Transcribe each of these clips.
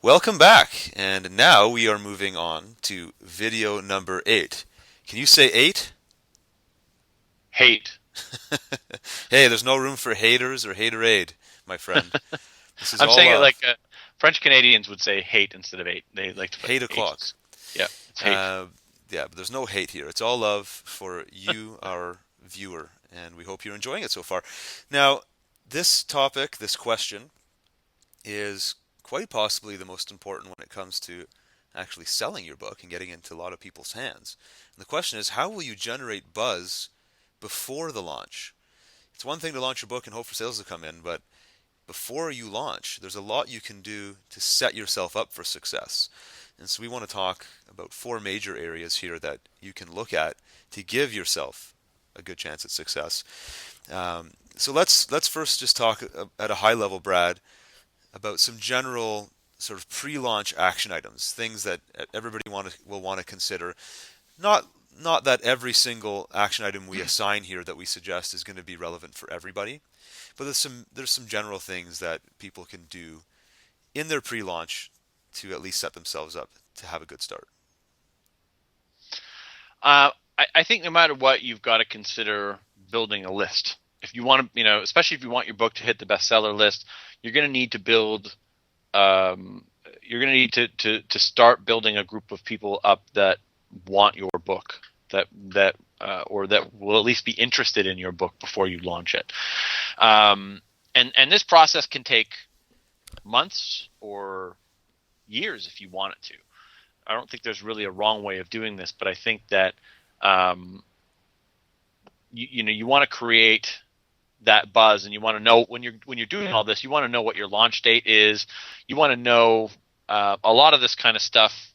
Welcome back, and now we are moving on to video number 8. Can you say 8? Hate. Hey, there's no room for haters or haterade, my friend. This is I'm all saying it like love. French Canadians would say hate instead of eight. They like to put Hate o'clock. H's. Yeah, it's hate. Uh, yeah, but there's no hate here. It's all love for you, our viewer, and we hope you're enjoying it so far. Now, this topic, this question, is quite possibly the most important when it comes to actually selling your book and getting it into a lot of people's hands. And the question is, how will you generate buzz before the launch? It's one thing to launch your book and hope for sales to come in, but before you launch, there's a lot you can do to set yourself up for success. And so we want to talk about 4 major areas here that you can look at to give yourself a good chance at success. So let's first just talk at a high level, Brad, about some general sort of pre-launch action items, things that everybody will want to consider. Not not that every single action item we assign here that we suggest is going to be relevant for everybody, but there's some general things that people can do in their pre-launch to at least set themselves up to have a good start. I think no matter what, you've got to consider building a list. If you want to, especially if you want your book to hit the bestseller list, you're going to need to build. You're going to need to start building a group of people up that want your book, or that will at least be interested in your book before you launch it. And this process can take months or years if you want it to. I don't think there's really a wrong way of doing this, but I think that um, you want to create that buzz, and you want to know when you're doing all this, you want to know what your launch date is. You want to know a lot of this kind of stuff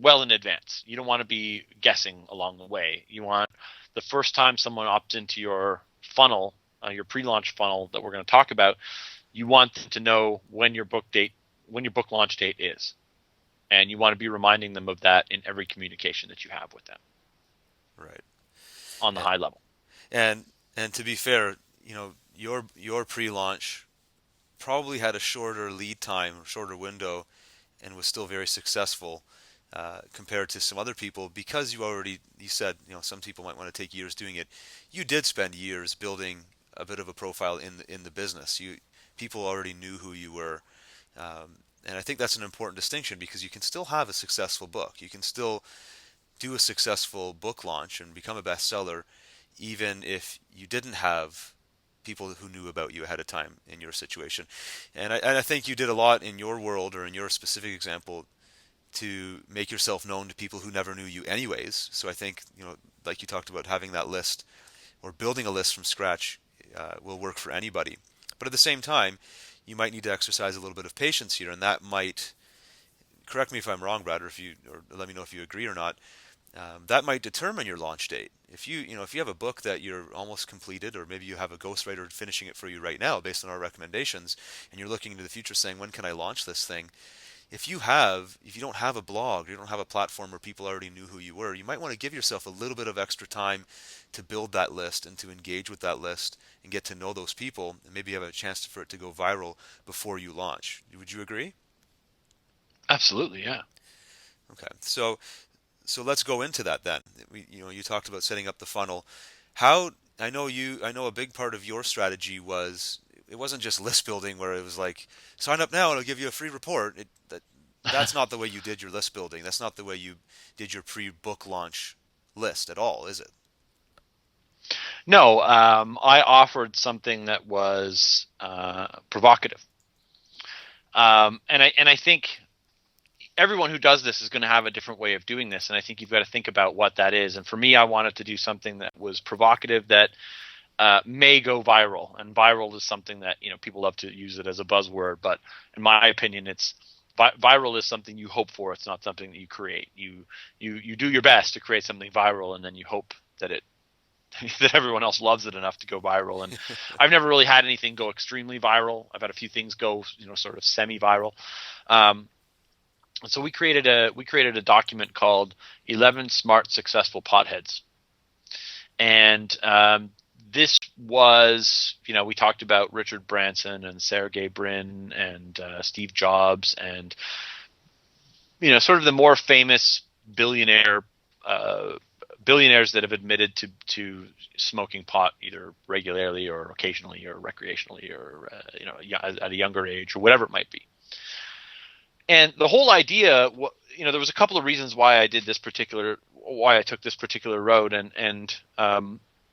well in advance. You don't want to be guessing along the way. You want the first time someone opts into your funnel, your pre-launch funnel that we're going to talk about, you want to know when your book launch date is, and you want to be reminding them of that in every communication that you have with them Right. on the And high level. and, and to be fair, your pre-launch probably had a shorter lead time, shorter window, and was still very successful compared to some other people because you said some people might want to take years doing it. You did spend years building a bit of a profile in the business. People already knew who you were, and I think that's an important distinction because you can still have a successful book. You can still do a successful book launch and become a bestseller, even if you didn't have people who knew about you ahead of time in your situation. And I think you did a lot in your world or in your specific example to make yourself known to people who never knew you anyways. So I think, like you talked about, having that list or building a list from scratch will work for anybody. But at the same time, you might need to exercise a little bit of patience here, and that might, correct me if I'm wrong, Brad, or let me know if you agree or not. That might determine your launch date. If you have a book that you're almost completed, or maybe you have a ghostwriter finishing it for you right now based on our recommendations, and you're looking into the future saying, when can I launch this thing? If you don't have a blog, you don't have a platform where people already knew who you were, you might want to give yourself a little bit of extra time to build that list and to engage with that list and get to know those people, and maybe have a chance for it to go viral before you launch. Would you agree? Absolutely, yeah. Okay, so let's go into that then. You talked about setting up the funnel. How I know a big part of your strategy was it wasn't just list building where it was like sign up now and I'll give you a free report. That's not the way you did your list building. That's not the way you did your pre-book launch list at all, is it? No, I offered something that was provocative, and I think everyone who does this is going to have a different way of doing this, and I think you've got to think about what that is. And for me, I wanted to do something that was provocative that may go viral, and viral is something that people love to use it as a buzzword, but in my opinion, it's viral is something you hope for. It's not something that you create. You do your best to create something viral, and then you hope that it that everyone else loves it enough to go viral. And I've never really had anything go extremely viral. I've had a few things go sort of semi-viral. Um, so we created a document called 11 Smart Successful Potheads, and this was, we talked about Richard Branson and Sergey Brin and Steve Jobs and, sort of the more famous billionaire billionaires that have admitted to smoking pot either regularly or occasionally or recreationally or at a younger age or whatever it might be. And the whole idea, there was a couple of reasons why I took this particular road, and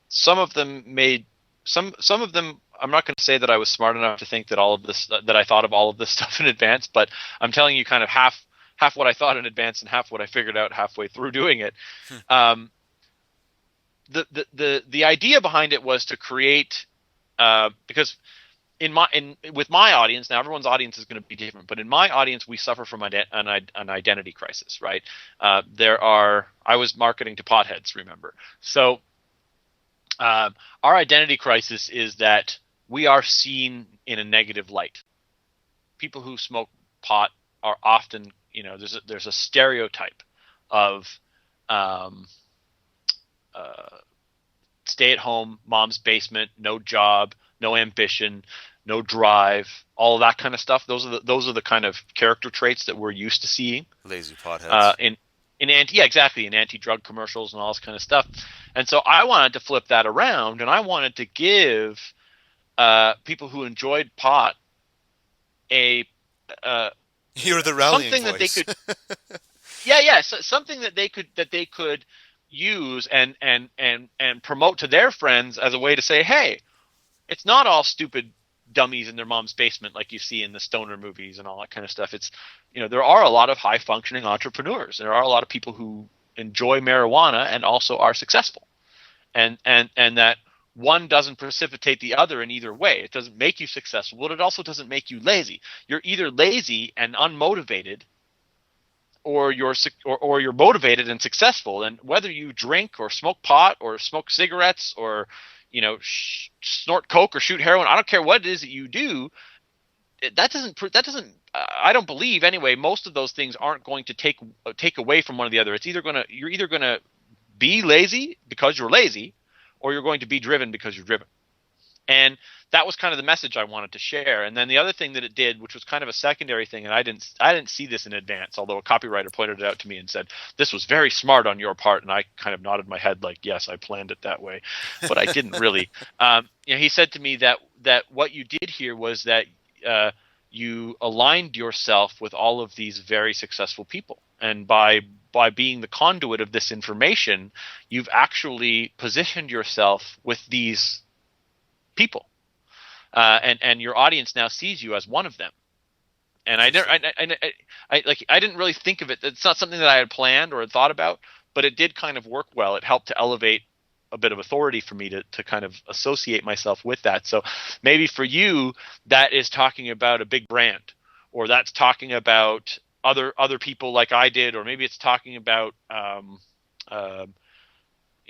some of them made some of them. I'm not going to say that I was smart enough to think that that I thought of all of this stuff in advance, but I'm telling you kind of half what I thought in advance and half what I figured out halfway through doing it. The idea behind it was to create because with my audience, now everyone's audience is going to be different, but in my audience we suffer from an identity crisis, right? I was marketing to potheads, remember? So our identity crisis is that we are seen in a negative light. People who smoke pot are often, there's a stereotype of stay at home, mom's basement, no job, no ambition, no drive, all of that kind of stuff. Those are the kind of character traits that we're used to seeing. Lazy potheads. In anti-drug commercials and all this kind of stuff. And so I wanted to flip that around, and I wanted to give people who enjoyed pot a you're the rallying something voice. That they could something that they could use and promote to their friends as a way to say, hey, it's not all stupid dummies in their mom's basement like you see in the stoner movies and all that kind of stuff. It's, there are a lot of high functioning entrepreneurs. There are a lot of people who enjoy marijuana and also are successful. And that one doesn't precipitate the other in either way. It doesn't make you successful, but it also doesn't make you lazy. You're either lazy and unmotivated, or you're motivated and successful. And whether you drink or smoke pot or smoke cigarettes or snort coke or shoot heroin, I don't care what it is that you do, that doesn't I don't believe anyway, most of those things aren't going to take away from one or the other. You're either going to be lazy because you're lazy, or you're going to be driven because you're driven. And that was kind of the message I wanted to share. And then the other thing that it did, which was kind of a secondary thing, and I didn't see this in advance, although a copywriter pointed it out to me and said, this was very smart on your part. And I kind of nodded my head like, yes, I planned it that way, but I didn't really. He said to me that what you did here was that you aligned yourself with all of these very successful people. And by being the conduit of this information, you've actually positioned yourself with these people, and your audience now sees you as one of them. And I didn't really think of it. It's not something that I had planned or had thought about, but it did kind of work well. It helped to elevate a bit of authority for me to kind of associate myself with that. So maybe for you, that is talking about a big brand, or that's talking about other people like I did, or maybe it's talking about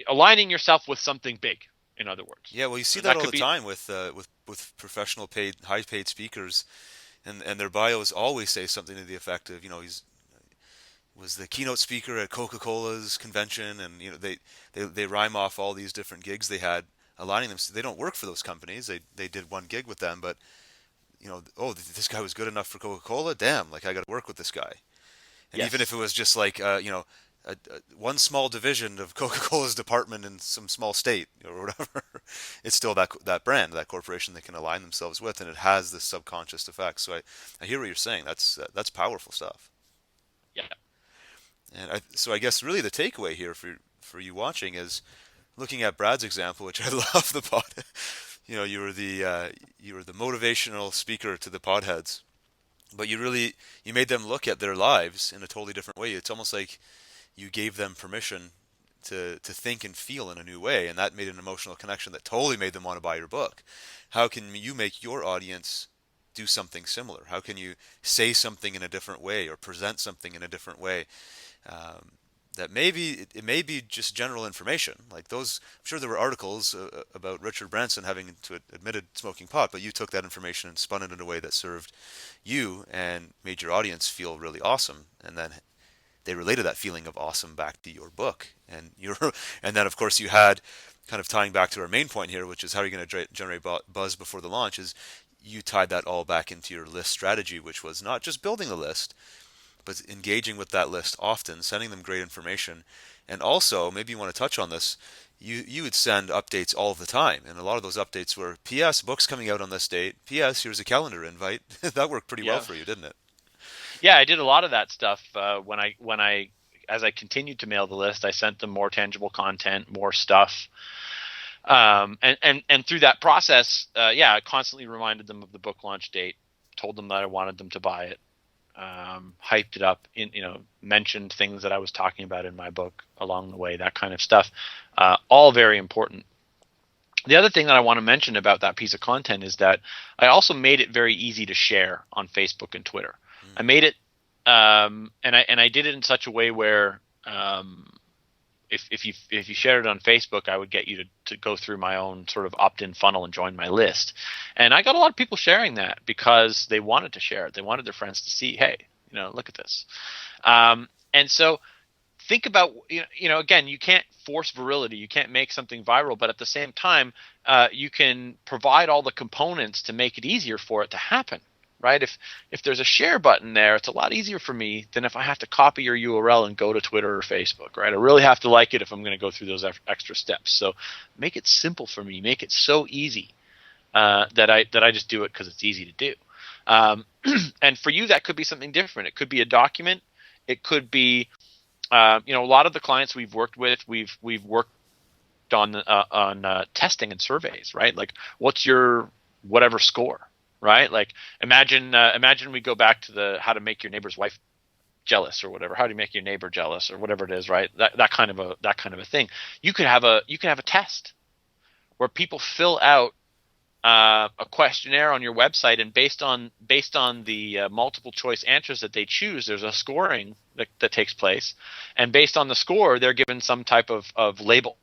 aligning yourself with something big. In other words, Yeah, well, you see that all the time with professional high paid speakers, and their bios always say something to the effect of, he's was the keynote speaker at Coca-Cola's convention, and they rhyme off all these different gigs they had, aligning them. So they don't work for those companies. They did one gig with them, but oh, this guy was good enough for Coca-Cola. Damn, like I got to work with this guy. And yes. even if it was just like one small division of Coca-Cola's department in some small state or whatever, it's still that brand, that corporation they can align themselves with, and it has this subconscious effect. So I hear what you're saying. That's powerful stuff. Yeah. And so I guess really the takeaway here for you watching is looking at Brad's example, which I love the pod. You were the motivational speaker to the podheads, but you made them look at their lives in a totally different way. It's almost like you gave them permission to think and feel in a new way, and that made an emotional connection that totally made them want to buy your book. How can you make your audience do something similar? How can you say something in a different way or present something in a different way? That maybe it may be just general information like those. I'm sure there were articles about Richard Branson having to admitted smoking pot, but you took that information and spun it in a way that served you and made your audience feel really awesome, and then they related that feeling of awesome back to your book. And and then of course you had, kind of tying back to our main point here, which is how are you going to generate buzz before the launch, is you tied that all back into your list strategy, which was not just building the list, but engaging with that list often, sending them great information. And also, maybe you want to touch on this, you would send updates all the time, and a lot of those updates were, P.S. book's coming out on this date. P.S. here's a calendar invite. That worked pretty well Yeah. for you, didn't it? Yeah, I did a lot of that stuff when I as I continued to mail the list, I sent them more tangible content, more stuff. And through that process, yeah, I constantly reminded them of the book launch date, told them that I wanted them to buy it, hyped it up, mentioned things that I was talking about in my book along the way, that kind of stuff. All very important. The other thing that I want to mention about that piece of content is that I also made it very easy to share on Facebook and Twitter. I Mm. made it, and I did it in such a way where if you shared it on Facebook, I would get you to go through my own sort of opt-in funnel and join my list. And I got a lot of people sharing that because they wanted to share it. They wanted their friends to see, hey, look at this. And so think about, again, you can't force virility. You can't make something viral, but at the same time, you can provide all the components to make it easier for it to happen. Right? If there's a share button there, it's a lot easier for me than if I have to copy your URL and go to Twitter or Facebook. Right? I really have to like it if I'm going to go through those extra steps. So make it simple for me. Make it so easy that I just do it because it's easy to do. And for you, that could be something different. It could be a document. It could be a lot of the clients we've worked with, we've worked on testing and surveys. Right? Like, what's your whatever score? Right? Like, imagine we go back to the how to make your neighbor's wife jealous or whatever. How do you make your neighbor jealous or whatever it is, right? That kind of a thing. You could have a test where people fill out a questionnaire on your website, and based on the multiple choice answers that they choose, there's a scoring that takes place, and based on the score, they're given some type of label.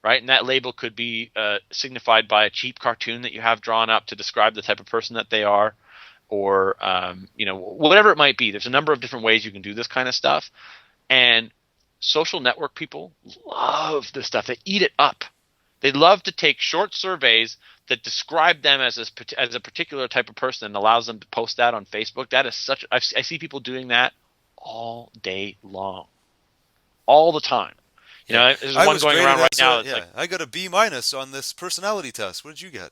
Right, and that label could be signified by a cheap cartoon that you have drawn up to describe the type of person that they are, or whatever it might be. There's a number of different ways you can do this kind of stuff, and social network people love this stuff. They eat it up. They love to take short surveys that describe them as a particular type of person and allows them to post that on Facebook. That is I see people doing that all day long, all the time. Yeah, There's I one was going graded around right as now a, that's like, yeah, I got a B minus on this personality test. What did you get?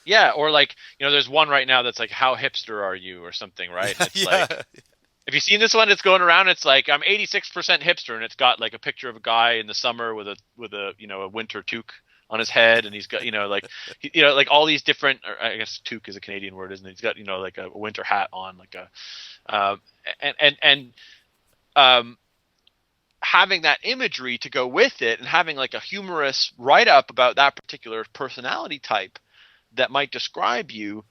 yeah, or like, there's one right now that's like, how hipster are you or something, right? And Yeah, it's like, yeah. have you seen this one? It's going around. It's like, I'm 86% hipster, and it's got like a picture of a guy in the summer with a winter toque on his head, and he's got like all these different. Or I guess toque is a Canadian word, isn't it? He's got like a winter hat on, like a and um, having that imagery to go with it, and having like a humorous write up about that particular personality type that might describe you,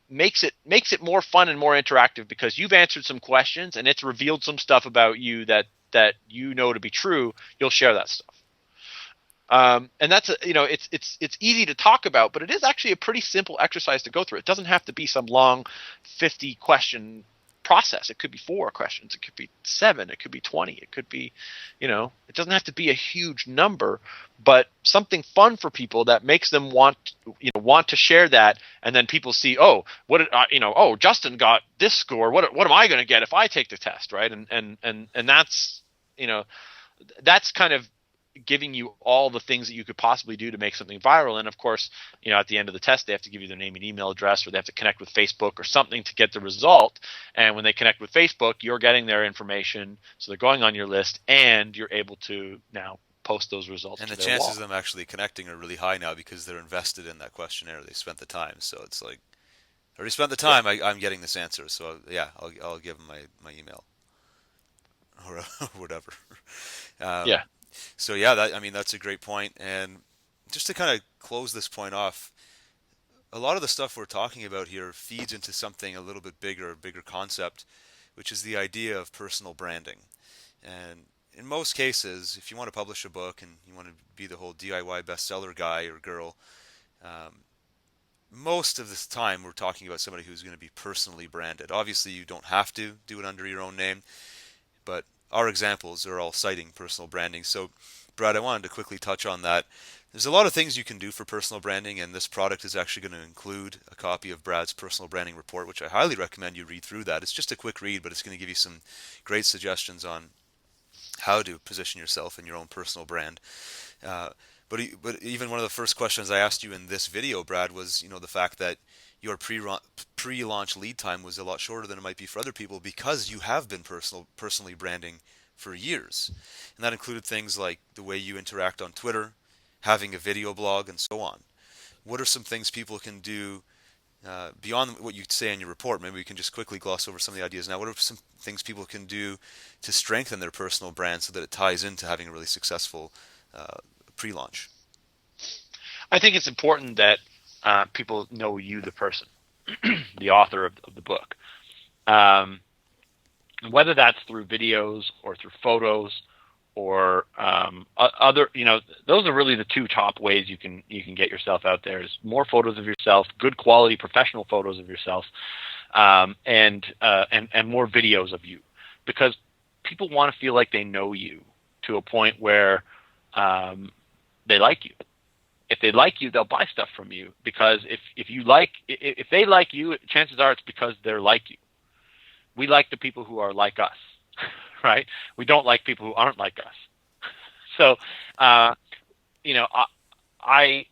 makes it more fun and more interactive because you've answered some questions and it's revealed some stuff about you that to be true. You'll share that stuff. And that's it's easy to talk about, but it is actually a pretty simple exercise to go through. It doesn't have to be some long 50 question process. It could be 4 questions. It could be 7. It could be 20. It could be, it doesn't have to be a huge number, but something fun for people that makes them want to share that. And then people see, oh, what did oh, Justin got this score. What am I going to get if I take the test, right? And that's that's kind of giving you all the things that you could possibly do to make something viral. And of course, at the end of the test, they have to give you their name and email address, or they have to connect with Facebook or something to get the result. And when they connect with Facebook, you're getting their information. So they're going on your list, and you're able to now post those results And to the their wall. chances of them actually connecting are really high now because they're invested in that questionnaire. They spent the time, so it's like, I already spent the Yeah. time. I'm getting this answer, so yeah, I'll give them my email or whatever. Um, Yeah. so yeah, I mean that's a great point. And just to kind of close this point off, a lot of the stuff we're talking about here feeds into something a little bit bigger, a bigger concept, which is the idea of personal branding. And in most cases, if you want to publish a book and you want to be the whole DIY bestseller guy or girl, um, most of the time we're talking about somebody who's going to be personally branded. Obviously, you don't have to do it under your own name, but our examples are all citing personal branding. So, Brad, I wanted to quickly touch on that. There's a lot of things you can do for personal branding, and this product is actually going to include a copy of Brad's personal branding report, which I highly recommend you read through that. It's just a quick read, but it's going to give you some great suggestions on how to position yourself in your own personal brand. Uh, but even one of the first questions I asked you in this video, Brad, was the fact that your pre-launch lead time was a lot shorter than it might be for other people because you have been personally branding for years, and that included things like the way you interact on Twitter, having a video blog, and so on. What are some things people can do beyond what you say in your report? Maybe we can just quickly gloss over some of the ideas now. What are some things people can do to strengthen their personal brand so that it ties into having a really successful uh, pre-launch? I think it's important that people know you, the person, the author of the book. Um, Whether that's through videos or through photos or other, those are really the two top ways you can get yourself out there. Is more photos of yourself, good quality professional photos of yourself, and more videos of you, because people want to feel like they know you to a point where they like you. If they like you, they'll buy stuff from you, because if they like you, chances are it's because they're like you. We like the people who are like us, right? We don't like people who aren't like us. So, uh, you know, I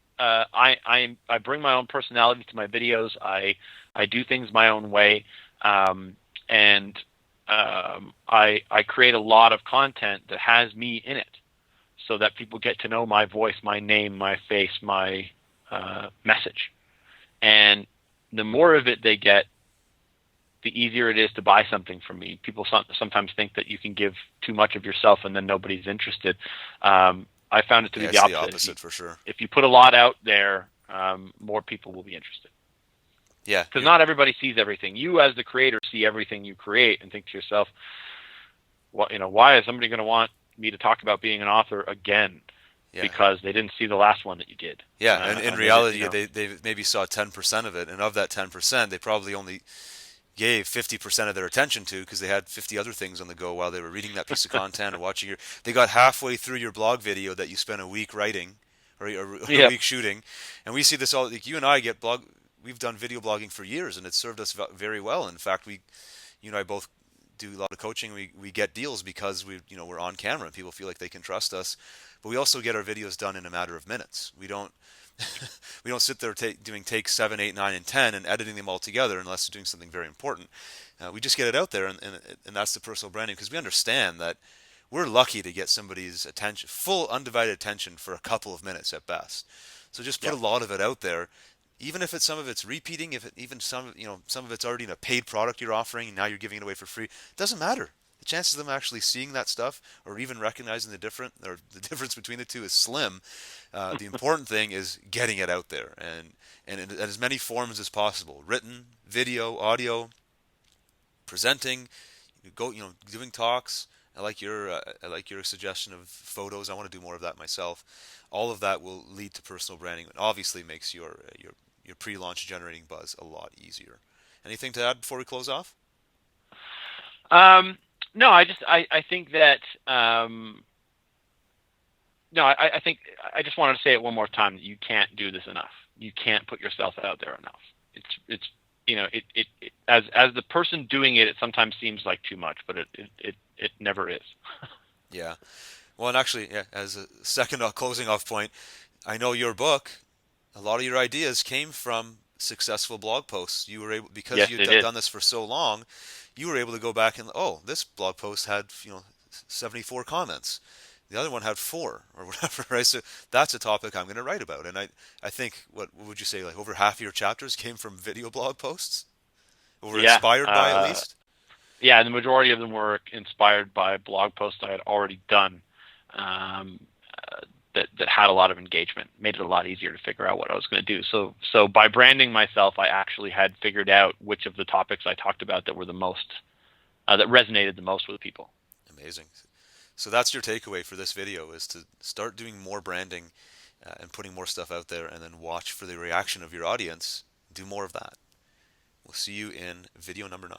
bring my own personality to my videos. I do things my own way, and I create a lot of content that has me in it, so that people get to know my voice, my name, my face, my message. And the more of it they get, the easier it is to buy something from me. People sometimes think that you can give too much of yourself and then nobody's interested. I found it to be Yeah, the it's the opposite. opposite for sure. If you put a lot out there, more people will be interested. Yeah, Because not everybody sees everything. You, as the creator, see everything you create and think to yourself, why is somebody going to want me to talk about being an author again? yeah, Because they didn't see the last one that you did. yeah. And in They did, reality, they maybe saw 10% of it, and of that 10%, they probably only gave 50% of their attention to, because they had 50 other things on the go while they were reading that piece of content or watching they got halfway through your blog video that you spent a week writing, or a Yep. week shooting. And we see this all, like you and I we've done video blogging for years, and it's served us very well. In fact, you and I both do a lot of coaching. We get deals because we're on camera and people feel like they can trust us. But we also get our videos done in a matter of minutes. We don't we don't sit there doing takes 7, 8, 9, and 10 and editing them all together unless we're doing something very important. We just get it out there, and that's the personal branding, because we understand that we're lucky to get somebody's attention, full undivided attention, for a couple of minutes at best. So just put Yep. a lot of it out there, even if some of it's repeating, if it, even some of it's already in a paid product you're offering and now you're giving it away for free. It doesn't matter. The chances of them actually seeing that stuff or even recognizing the difference between the two is slim. The important thing is getting it out there, and in as many forms as possible: written, video, audio, presenting, doing talks. I like your suggestion of photos. I want to do more of that myself. All of that will lead to personal branding, and obviously makes your pre-launch generating buzz a lot easier. Anything to add before we close off? Um, no, I think that no, I think I just wanted to say it one more time that you can't do this enough. You can't put yourself out there enough. It's as the person doing it, it sometimes seems like too much, but it never is. Yeah. Well, and actually, yeah, as a second closing off point, I know your book, a lot of your ideas came from successful blog posts. You were able, because Yes, you'd they did. done this for so long, you were able to go back and, oh, this blog post had 74 comments. The other one had 4 or whatever, right? So that's a topic I'm going to write about. And I think, what would you say, like over half of your chapters came from video blog posts? Or were Yeah. inspired by, at least? Yeah, and the majority of them were inspired by blog posts I had already done, um, that had a lot of engagement, made it a lot easier to figure out what I was going to do. So by branding myself, I actually had figured out which of the topics I talked about that were the most that resonated the most with people. Amazing. So that's your takeaway for this video, is to start doing more branding and putting more stuff out there, and then watch for the reaction of your audience. Do more of that. We'll see you in video number 9.